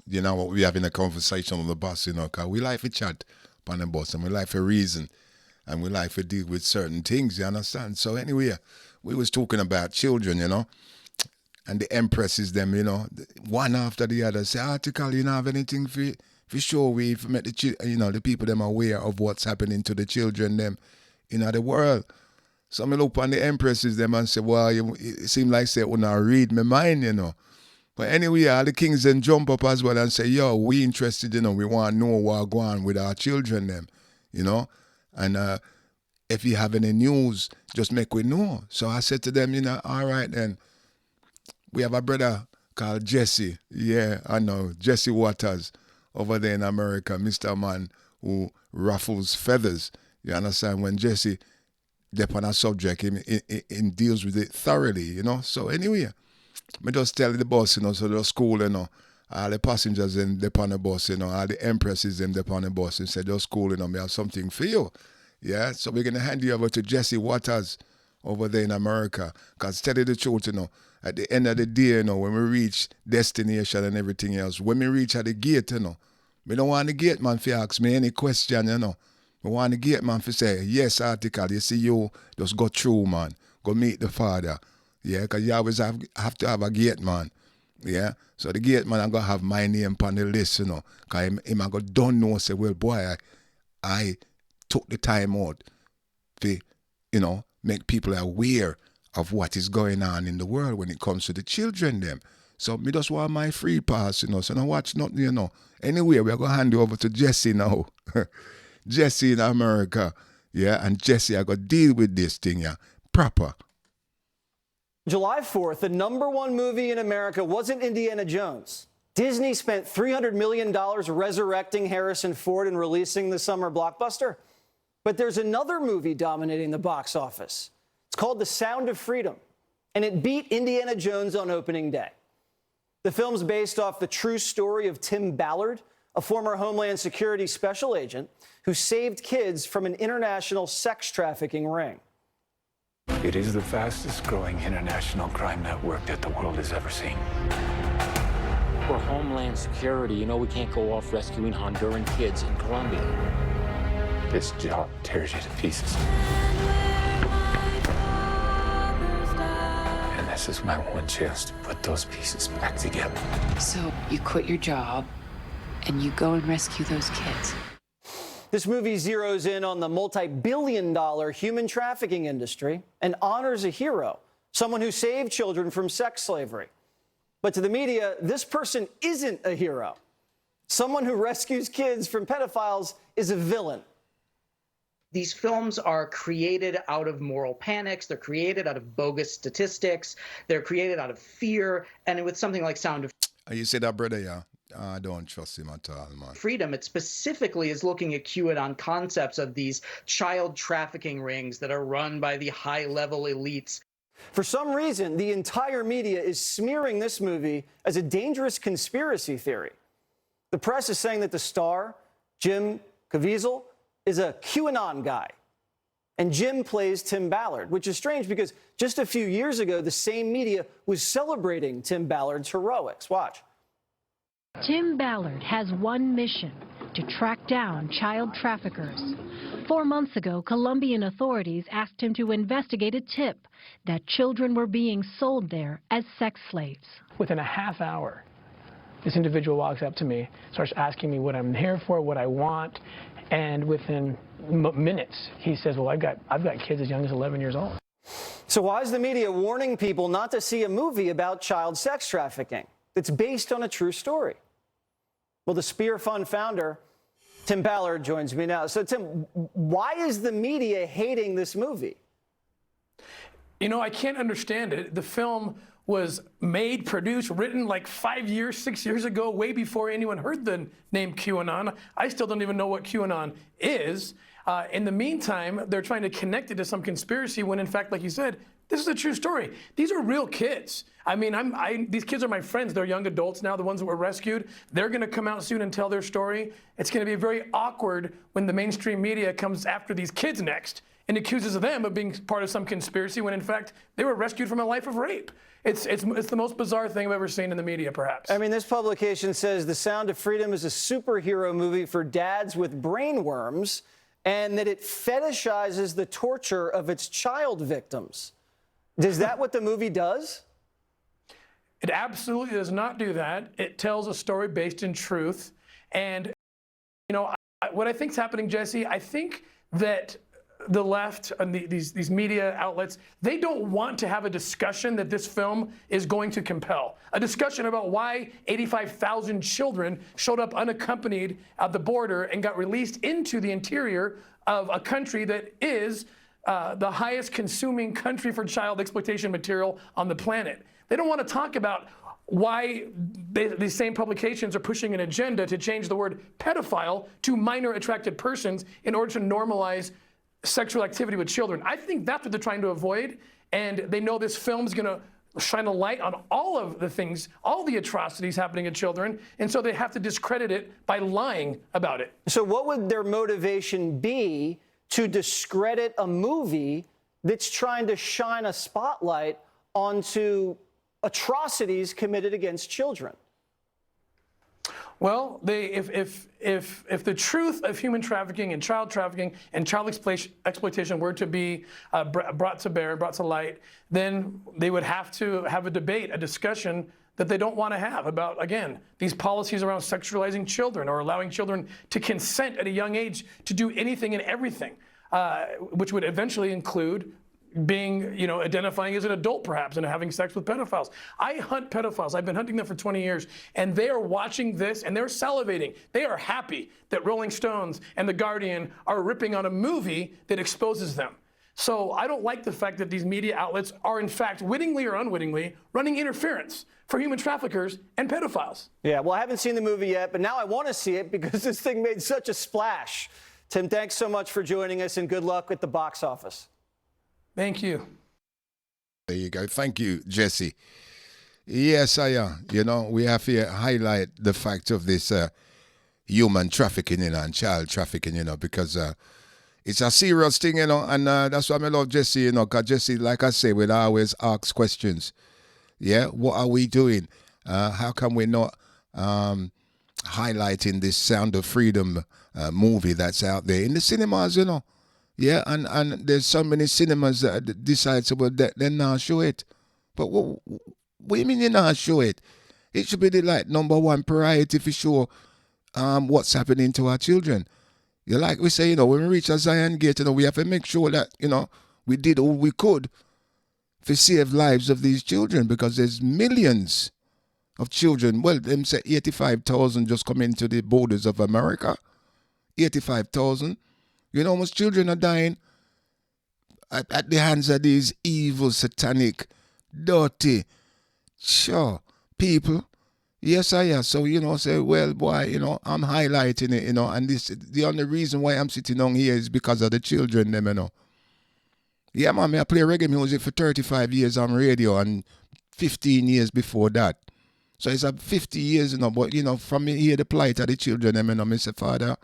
you know what, we having a conversation on the bus, you know, because we like to chat on the bus and we like to reason and we like to deal with certain things, you understand? So anyway, we was talking about children, you know, and the empresses them, you know, one after the other say, article, you know, have anything for sure we make the people them aware of what's happening to the children them in the world. So I look on the empresses them and say, well, it seem like say, when I read my mind, you know. But anyway, all the kings then jump up as well and say, yo, we interested, you know, we want to know what's going on with our children them, you know. And if you have any news, just make we know. So I said to them, you know, all right then, we have a brother called Jesse. Yeah, I know, Jesse Waters over there in America, Mr. Man who ruffles feathers. You understand? When Jesse depend on a subject, he deals with it thoroughly, you know. So anyway, me just tell the boss, you know, so the school, you know, all the passengers in the on the bus, you know, all the empresses in the on the bus, and said, just school, you know, me have something for you. Yeah, so we're gonna hand you over to Jesse Waters over there in America. Cause tell you the truth, you know, at the end of the day, you know, when we reach destination and everything else, when we reach at the gate, you know, we don't want the gate man to ask me any question, you know. We want the gate man to say, yes, article, you see you, just go through, man. Go meet the father. Yeah, because you always have to have a gate man. Yeah, so the gate man I'm going to have my name on the list, you know. Because him I don't know, say, well, boy, I took the time out to, you know, make people aware of what is going on in the world when it comes to the children them. So me just want my free pass, you know. So now watch nothing, you know. Anyway, we're going to hand you over to Jesse now. Jesse in America, yeah, and Jesse, I got to deal with this thing, yeah, proper. July 4th, the #1 movie in America wasn't Indiana Jones. Disney spent $300 million resurrecting Harrison Ford and releasing the summer blockbuster. But there's another movie dominating the box office. It's called The Sound of Freedom, and it beat Indiana Jones on opening day. The film's based off the true story of Tim Ballard, a former Homeland Security special agent who saved kids from an international sex trafficking ring. It is the fastest growing international crime network that the world has ever seen. We're Homeland Security. You know we can't go off rescuing Honduran kids in Colombia. This job tears you to pieces. And this is my one chance to put those pieces back together. So you quit your job and you go and rescue those kids. This movie zeroes in on the multi-billion-dollar human trafficking industry and honors a hero, someone who saved children from sex slavery. But to the media, this person isn't a hero. Someone who rescues kids from pedophiles is a villain. These films are created out of moral panics. They're created out of bogus statistics. They're created out of fear. And with something like Sound of You say that, brother, yeah? I don't trust him at all, man. Freedom, it specifically is looking at QAnon concepts of these child trafficking rings that are run by the high-level elites. For some reason, the entire media is smearing this movie as a dangerous conspiracy theory. The press is saying that the star, Jim Caviezel, is a QAnon guy. And Jim plays Tim Ballard, which is strange because just a few years ago, the same media was celebrating Tim Ballard's heroics. Watch. Tim Ballard has one mission: to track down child traffickers. 4 months ago, Colombian authorities asked him to investigate a tip that children were being sold there as sex slaves. Within a half hour, this individual walks up to me, starts asking me what I'm here for, what I want, and within minutes, he says, well, I've got kids as young as 11 years old. So why is the media warning people not to see a movie about child sex trafficking that's based on a true story? Well, the Spear Fund founder, Tim Ballard, joins me now. So, Tim, why is the media hating this movie? You know, I can't understand it. The film was made, produced, written like 5 years, 6 years ago, way before anyone heard the name QAnon. I still don't even know what QAnon is. In the meantime, they're trying to connect it to some conspiracy when, in fact, like you said, this is a true story. These are real kids. I mean, these kids are my friends. They're young adults now, the ones that were rescued. They're going to come out soon and tell their story. It's going to be very awkward when the mainstream media comes after these kids next and accuses them of being part of some conspiracy when in fact they were rescued from a life of rape. It's the most bizarre thing I've ever seen in the media, perhaps. I mean, this publication says The Sound of Freedom is a superhero movie for dads with brain worms, and that it fetishizes the torture of its child victims. Is that what the movie does? It absolutely does not do that. It tells a story based in truth. And, you know, what I think is happening, Jesse, I think that the left and these media outlets, they don't want to have a discussion that this film is going to compel. A discussion about why 85,000 children showed up unaccompanied at the border and got released into the interior of a country that is the highest consuming country for child exploitation material on the planet. They don't want to talk about why these same publications are pushing an agenda to change the word pedophile to minor attracted persons in order to normalize sexual activity with children. I think that's what they're trying to avoid, and they know this film's going to shine a light on all of the things, all the atrocities happening to children, and so they have to discredit it by lying about it. So what would their motivation be to discredit a movie that's trying to shine a spotlight onto atrocities committed against children? Well, if the truth of human trafficking and child exploitation were to be brought to bear, brought to light, then they would have to have a debate, a discussion that they don't want to have about, again, these policies around sexualizing children or allowing children to consent at a young age to do anything and everything, which would eventually include being, you know, identifying as an adult perhaps and having sex with pedophiles. I hunt pedophiles. I've been hunting them for 20 years, and they are watching this and they're salivating. They are happy that Rolling Stones and The Guardian are ripping on a movie that exposes them. So I don't like the fact that these media outlets are in fact, wittingly or unwittingly, running interference for human traffickers and pedophiles. Yeah, well, I haven't seen the movie yet, but now I want to see it because this thing made such a splash. Tim, thanks so much for joining us, and good luck at the box office. Thank you. There you go. Thank you, Jesse. Yes, you know, we have to highlight the fact of this human trafficking, you know, and child trafficking, you know, because it's a serious thing, you know, and that's why I love Jesse, you know, because Jesse, like I say, will always ask questions. Yeah, what are we doing? How come we're not highlighting this Sound of Freedom movie that's out there in the cinemas, you know? Yeah, and there's so many cinemas that decide to, well, they're not show it. But what do you mean you not show it? It should be the like number one priority for sure what's happening to our children. Yeah, like we say, you know, when we reach a Zion Gate, you know, we have to make sure that, you know, we did all we could to save lives of these children, because there's millions of children. Well, them say 85,000 just come into the borders of America. 85,000. You know, most children are dying at the hands of these evil, satanic, dirty, people. Yes, I am. So, you know, say, well, boy, you know, I'm highlighting it, you know, and this, the only reason why I'm sitting on here is because of the children, them, you know. Yeah, man, I play reggae music for 35 years on radio and 15 years before that. So it's 50 years, you know, but, you know, from me hear the plight of the children, them, you know, me say, Father,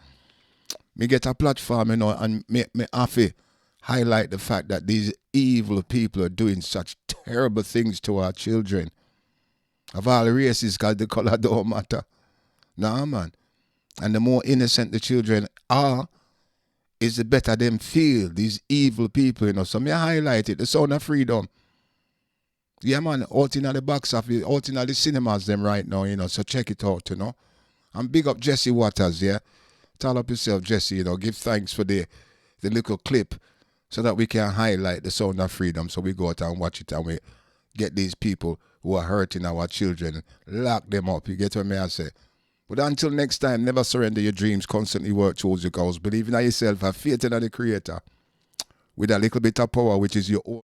me get a platform, you know, and me have to highlight the fact that these evil people are doing such terrible things to our children. Of all races, because the color don't matter. Nah, man. And the more innocent the children are, is the better them feel, these evil people, you know. So me highlight it, the Sound of Freedom. Yeah, man, out in the box office, out in the cinemas them right now, you know, so check it out, you know. And big up Jesse Waters, yeah. Tell up yourself, Jesse, you know, give thanks for the little clip so that we can highlight the Sound of Freedom. So we go out and watch it and we get these people who are hurting our children, lock them up. You get what I say? But until next time, never surrender your dreams, constantly work towards your goals. Believe in yourself, have faith in the Creator with a little bit of power, which is your own.